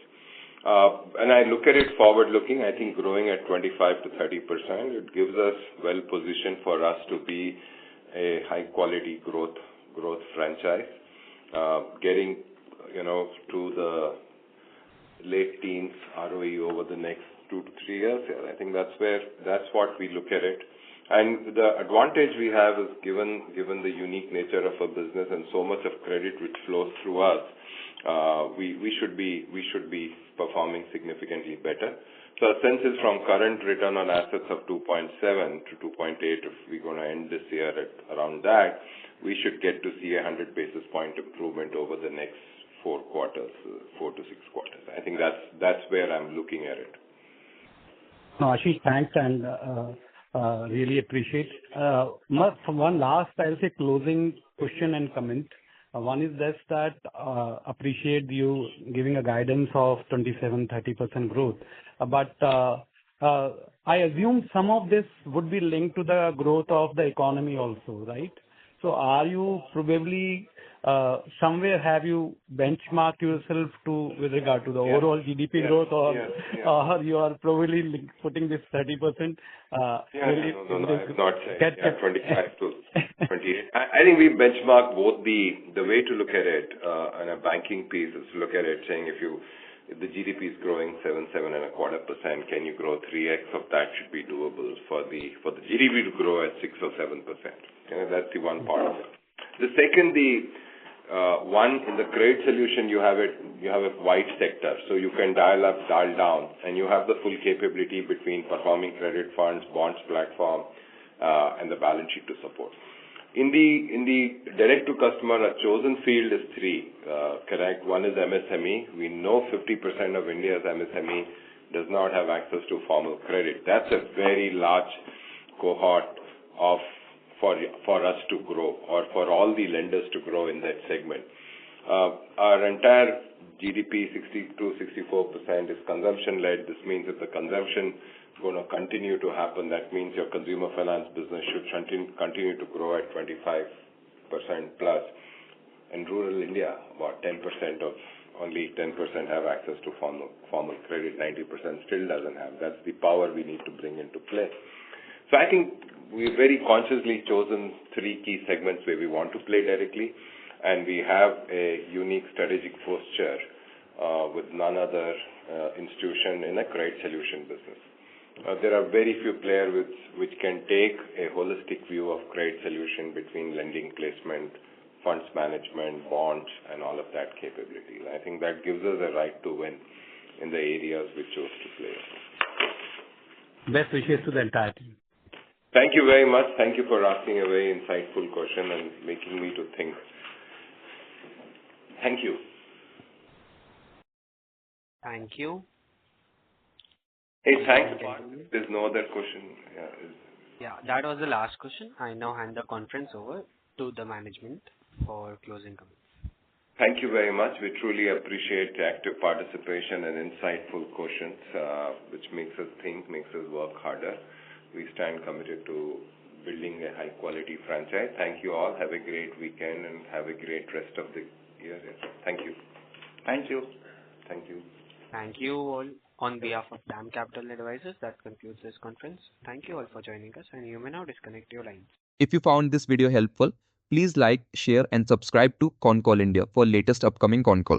And I look at it forward-looking, I think growing at 25 to 30%, it gives us well positioned for us to be a high-quality growth franchise, getting to the late teens ROE over the next 2 to 3 years. I think that's what we look at it. And the advantage we have is given the unique nature of our business and so much of credit which flows through us, we should be performing significantly better. So our sense is from current return on assets of 2.7 to 2.8, if we're going to end this year at around that, we should get to see a 100 basis point improvement over the next 4 to 6 quarters. I think that's where I'm looking at it. No, Ashish, thanks, and really appreciate. One last, I'll say, closing question and comment. One is this, that appreciate you giving a guidance of 27-30% growth. But I assume some of this would be linked to the growth of the economy also, right? So are you probably somewhere have you benchmarked yourself to with regard to the overall GDP growth, or you are probably putting this 30%? No, I've not said 25 to 28. I think we benchmark both the way to look at it on a banking piece is to look at it saying if the GDP is growing 7.25%, can you grow 3x of that should be doable for the GDP to grow at 6 or 7%. That's the one part of it. The second, one in the credit solution, you have a wide sector, so you can dial up, dial down, and you have the full capability between performing credit funds, bonds platform, and the balance sheet to support. In the direct to customer, a chosen field is 3, correct? One is MSME. We know 50% of India's MSME does not have access to formal credit. That's a very large cohort for us to grow, or for all the lenders to grow in that segment. Our entire GDP, 60-64% is consumption-led. This means if the consumption is going to continue to happen, that means your consumer finance business should continue to grow at 25% plus. In rural India, about 10% of only 10% have access to formal credit. 90% still doesn't have. That's the power we need to bring into play. So I think we've very consciously chosen 3 key segments where we want to play directly, and we have a unique strategic posture with none other institution in a credit solution business. There are very few players which can take a holistic view of credit solution between lending placement, funds management, bonds, and all of that capability. I think that gives us a right to win in the areas we chose to play. Best wishes to the entire team. Thank you very much. Thank you for asking a very insightful question and making me to think. Thank you. Thank you. Hey, thanks. There's no other question. Yeah, that was the last question. I now hand the conference over to the management for closing comments. Thank you very much. We truly appreciate the active participation and insightful questions, which makes us think, makes us work harder. We stand committed to building a high-quality franchise. Thank you all. Have a great weekend and have a great rest of the year. Thank you. Thank you. Thank you. Thank you all. On behalf of DAM Capital Advisors, that concludes this conference. Thank you all for joining us, and you may now disconnect your lines. If you found this video helpful, please like, share and subscribe to Concall India for latest upcoming Concall.